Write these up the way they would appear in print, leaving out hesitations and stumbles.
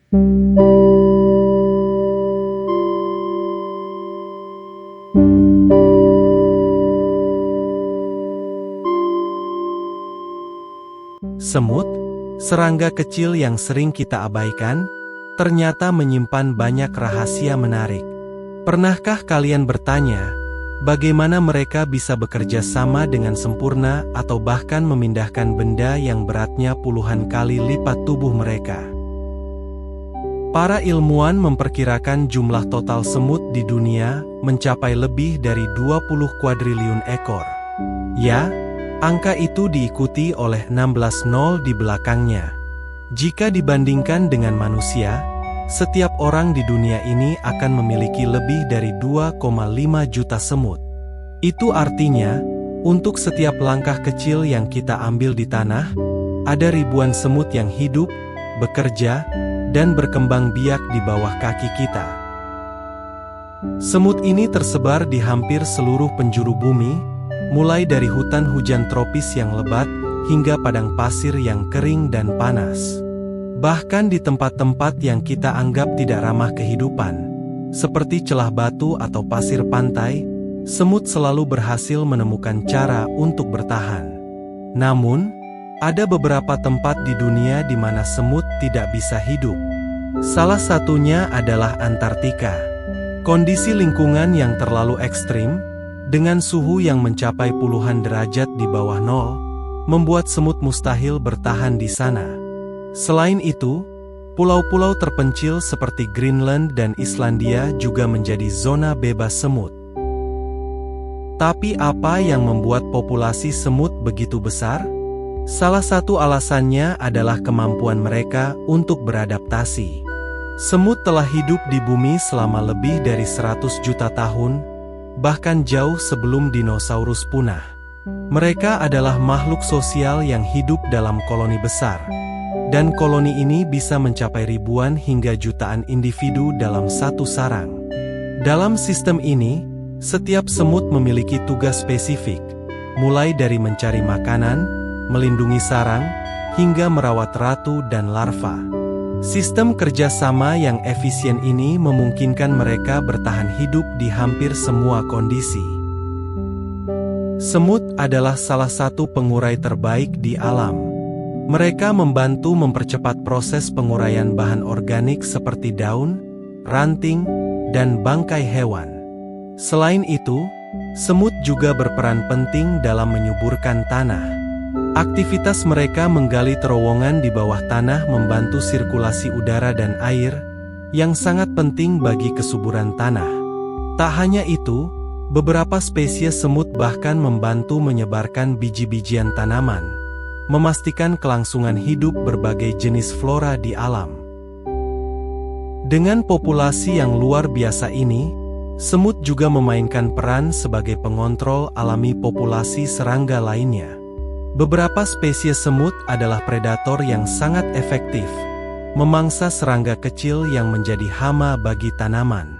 Semut, serangga kecil yang sering kita abaikan, ternyata menyimpan banyak rahasia menarik. Pernahkah kalian bertanya, bagaimana mereka bisa bekerja sama dengan sempurna atau bahkan memindahkan benda yang beratnya puluhan kali lipat tubuh mereka? Para ilmuwan memperkirakan jumlah total semut di dunia mencapai lebih dari 20 kuadriliun ekor. Ya, angka itu diikuti oleh 16 nol di belakangnya. Jika dibandingkan dengan manusia, setiap orang di dunia ini akan memiliki lebih dari 2,5 juta semut. Itu artinya, untuk setiap langkah kecil yang kita ambil di tanah, ada ribuan semut yang hidup, bekerja, dan berkembang biak di bawah kaki kita. Semut ini tersebar di hampir seluruh penjuru bumi, mulai dari hutan hujan tropis yang lebat, hingga padang pasir yang kering dan panas. Bahkan di tempat-tempat yang kita anggap tidak ramah kehidupan, seperti celah batu atau pasir pantai, semut selalu berhasil menemukan cara untuk bertahan. Namun, ada beberapa tempat di dunia di mana semut tidak bisa hidup. Salah satunya adalah Antartika. Kondisi lingkungan yang terlalu ekstrim, dengan suhu yang mencapai puluhan derajat di bawah nol, membuat semut mustahil bertahan di sana. Selain itu, pulau-pulau terpencil seperti Greenland dan Islandia juga menjadi zona bebas semut. Tapi apa yang membuat populasi semut begitu besar? Salah satu alasannya adalah kemampuan mereka untuk beradaptasi. Semut telah hidup di bumi selama lebih dari 100 juta tahun, bahkan jauh sebelum dinosaurus punah. Mereka adalah makhluk sosial yang hidup dalam koloni besar. Dan koloni ini bisa mencapai ribuan hingga jutaan individu dalam satu sarang. Dalam sistem ini, setiap semut memiliki tugas spesifik, mulai dari mencari makanan, melindungi sarang, hingga merawat ratu dan larva. Sistem kerjasama yang efisien ini memungkinkan mereka bertahan hidup di hampir semua kondisi. Semut adalah salah satu pengurai terbaik di alam. Mereka membantu mempercepat proses penguraian bahan organik seperti daun, ranting, dan bangkai hewan. Selain itu, semut juga berperan penting dalam menyuburkan tanah. Aktivitas mereka menggali terowongan di bawah tanah membantu sirkulasi udara dan air, yang sangat penting bagi kesuburan tanah. Tak hanya itu, beberapa spesies semut bahkan membantu menyebarkan biji-bijian tanaman, memastikan kelangsungan hidup berbagai jenis flora di alam. Dengan populasi yang luar biasa ini, semut juga memainkan peran sebagai pengontrol alami populasi serangga lainnya. Beberapa spesies semut adalah predator yang sangat efektif, memangsa serangga kecil yang menjadi hama bagi tanaman.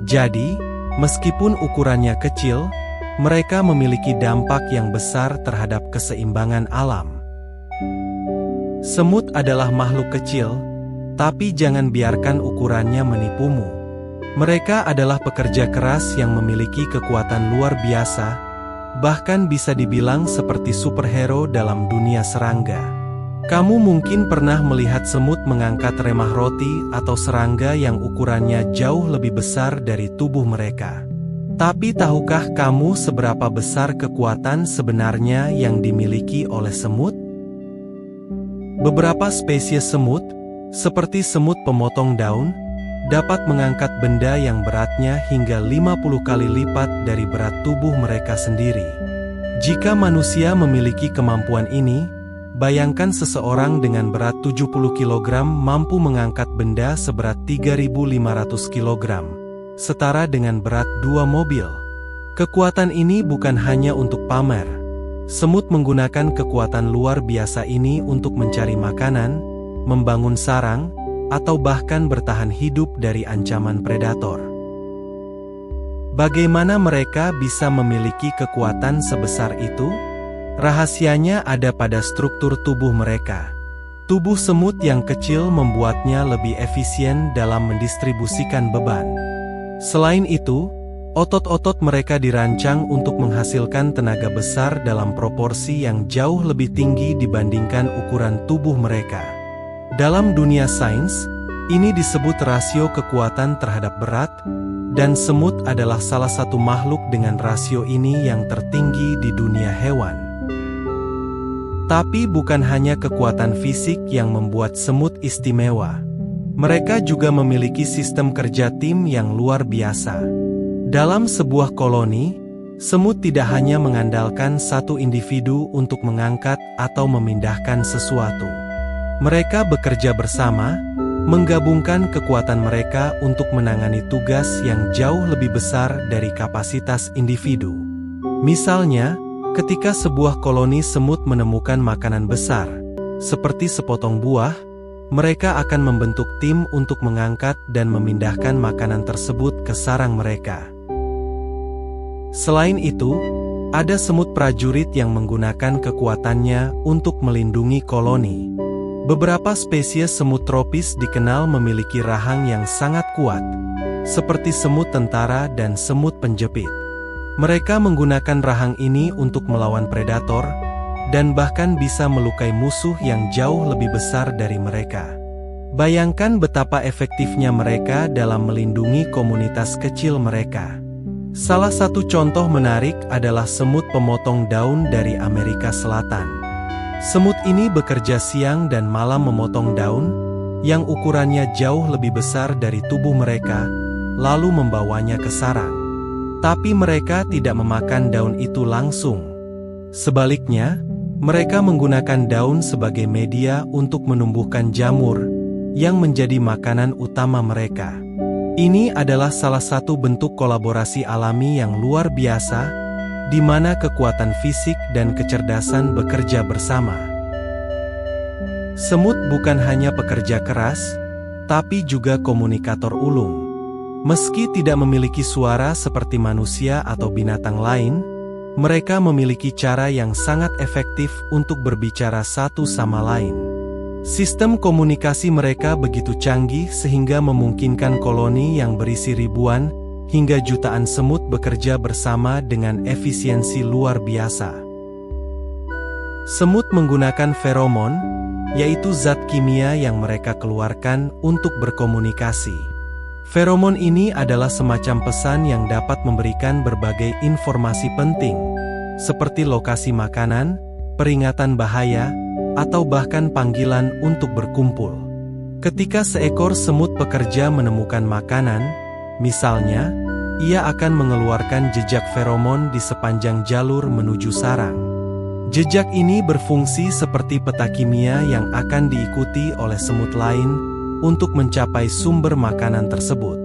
Jadi, meskipun ukurannya kecil, mereka memiliki dampak yang besar terhadap keseimbangan alam. Semut adalah makhluk kecil, tapi jangan biarkan ukurannya menipumu. Mereka adalah pekerja keras yang memiliki kekuatan luar biasa, bahkan bisa dibilang seperti superhero dalam dunia serangga. Kamu mungkin pernah melihat semut mengangkat remah roti atau serangga yang ukurannya jauh lebih besar dari tubuh mereka. Tapi tahukah kamu seberapa besar kekuatan sebenarnya yang dimiliki oleh semut? Beberapa spesies semut, seperti semut pemotong daun, dapat mengangkat benda yang beratnya hingga 50 kali lipat dari berat tubuh mereka sendiri. Jika manusia memiliki kemampuan ini, bayangkan seseorang dengan berat 70 kg mampu mengangkat benda seberat 3.500 kg, setara dengan berat 2 mobil. Kekuatan ini bukan hanya untuk pamer. Semut menggunakan kekuatan luar biasa ini untuk mencari makanan, membangun sarang, atau bahkan bertahan hidup dari ancaman predator. Bagaimana mereka bisa memiliki kekuatan sebesar itu? Rahasianya ada pada struktur tubuh mereka. Tubuh semut yang kecil membuatnya lebih efisien dalam mendistribusikan beban. Selain itu, otot-otot mereka dirancang untuk menghasilkan tenaga besar dalam proporsi yang jauh lebih tinggi dibandingkan ukuran tubuh mereka. Dalam dunia sains, ini disebut rasio kekuatan terhadap berat, dan semut adalah salah satu makhluk dengan rasio ini yang tertinggi di dunia hewan. Tapi bukan hanya kekuatan fisik yang membuat semut istimewa. Mereka juga memiliki sistem kerja tim yang luar biasa. Dalam sebuah koloni, semut tidak hanya mengandalkan satu individu untuk mengangkat atau memindahkan sesuatu. Mereka bekerja bersama, menggabungkan kekuatan mereka untuk menangani tugas yang jauh lebih besar dari kapasitas individu. Misalnya, ketika sebuah koloni semut menemukan makanan besar, seperti sepotong buah, mereka akan membentuk tim untuk mengangkat dan memindahkan makanan tersebut ke sarang mereka. Selain itu, ada semut prajurit yang menggunakan kekuatannya untuk melindungi koloni. Beberapa spesies semut tropis dikenal memiliki rahang yang sangat kuat, seperti semut tentara dan semut penjepit. Mereka menggunakan rahang ini untuk melawan predator, dan bahkan bisa melukai musuh yang jauh lebih besar dari mereka. Bayangkan betapa efektifnya mereka dalam melindungi komunitas kecil mereka. Salah satu contoh menarik adalah semut pemotong daun dari Amerika Selatan. Semut ini bekerja siang dan malam memotong daun, yang ukurannya jauh lebih besar dari tubuh mereka, lalu membawanya ke sarang. Tapi mereka tidak memakan daun itu langsung. Sebaliknya, mereka menggunakan daun sebagai media untuk menumbuhkan jamur, yang menjadi makanan utama mereka. Ini adalah salah satu bentuk kolaborasi alami yang luar biasa, di mana kekuatan fisik dan kecerdasan bekerja bersama. Semut bukan hanya pekerja keras, tapi juga komunikator ulung. Meski tidak memiliki suara seperti manusia atau binatang lain, mereka memiliki cara yang sangat efektif untuk berbicara satu sama lain. Sistem komunikasi mereka begitu canggih sehingga memungkinkan koloni yang berisi ribuan hingga jutaan semut bekerja bersama dengan efisiensi luar biasa. Semut menggunakan feromon, yaitu zat kimia yang mereka keluarkan untuk berkomunikasi. Feromon ini adalah semacam pesan yang dapat memberikan berbagai informasi penting, seperti lokasi makanan, peringatan bahaya, atau bahkan panggilan untuk berkumpul. Ketika seekor semut pekerja menemukan makanan, misalnya, ia akan mengeluarkan jejak feromon di sepanjang jalur menuju sarang. Jejak ini berfungsi seperti peta kimia yang akan diikuti oleh semut lain untuk mencapai sumber makanan tersebut.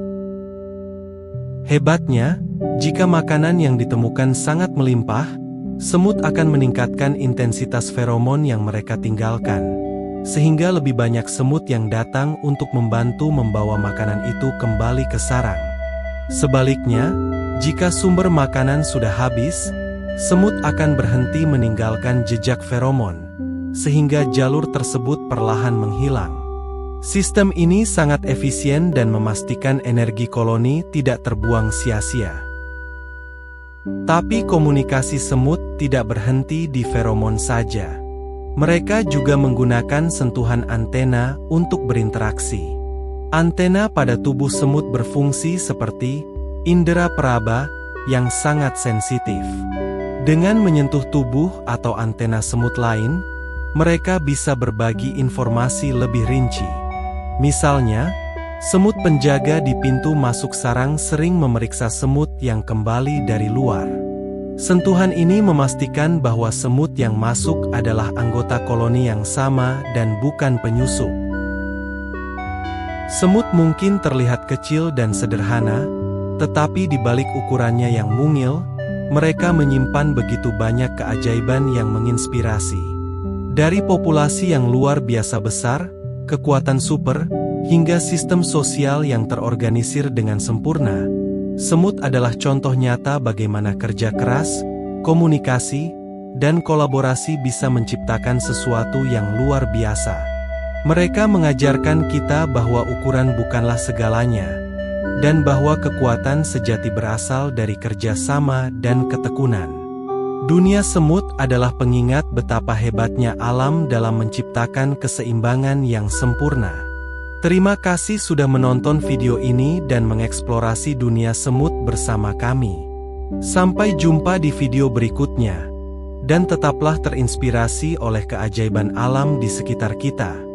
Hebatnya, jika makanan yang ditemukan sangat melimpah, semut akan meningkatkan intensitas feromon yang mereka tinggalkan, sehingga lebih banyak semut yang datang untuk membantu membawa makanan itu kembali ke sarang. Sebaliknya, jika sumber makanan sudah habis, semut akan berhenti meninggalkan jejak feromon, sehingga jalur tersebut perlahan menghilang. Sistem ini sangat efisien dan memastikan energi koloni tidak terbuang sia-sia. Tapi komunikasi semut tidak berhenti di feromon saja. Mereka juga menggunakan sentuhan antena untuk berinteraksi. Antena pada tubuh semut berfungsi seperti indera peraba yang sangat sensitif. Dengan menyentuh tubuh atau antena semut lain, mereka bisa berbagi informasi lebih rinci. Misalnya, semut penjaga di pintu masuk sarang sering memeriksa semut yang kembali dari luar. Sentuhan ini memastikan bahwa semut yang masuk adalah anggota koloni yang sama dan bukan penyusup. Semut mungkin terlihat kecil dan sederhana, tetapi di balik ukurannya yang mungil, mereka menyimpan begitu banyak keajaiban yang menginspirasi. Dari populasi yang luar biasa besar, kekuatan super, hingga sistem sosial yang terorganisir dengan sempurna, semut adalah contoh nyata bagaimana kerja keras, komunikasi, dan kolaborasi bisa menciptakan sesuatu yang luar biasa. Mereka mengajarkan kita bahwa ukuran bukanlah segalanya, dan bahwa kekuatan sejati berasal dari kerja sama dan ketekunan. Dunia semut adalah pengingat betapa hebatnya alam dalam menciptakan keseimbangan yang sempurna. Terima kasih sudah menonton video ini dan mengeksplorasi dunia semut bersama kami. Sampai jumpa di video berikutnya, dan tetaplah terinspirasi oleh keajaiban alam di sekitar kita.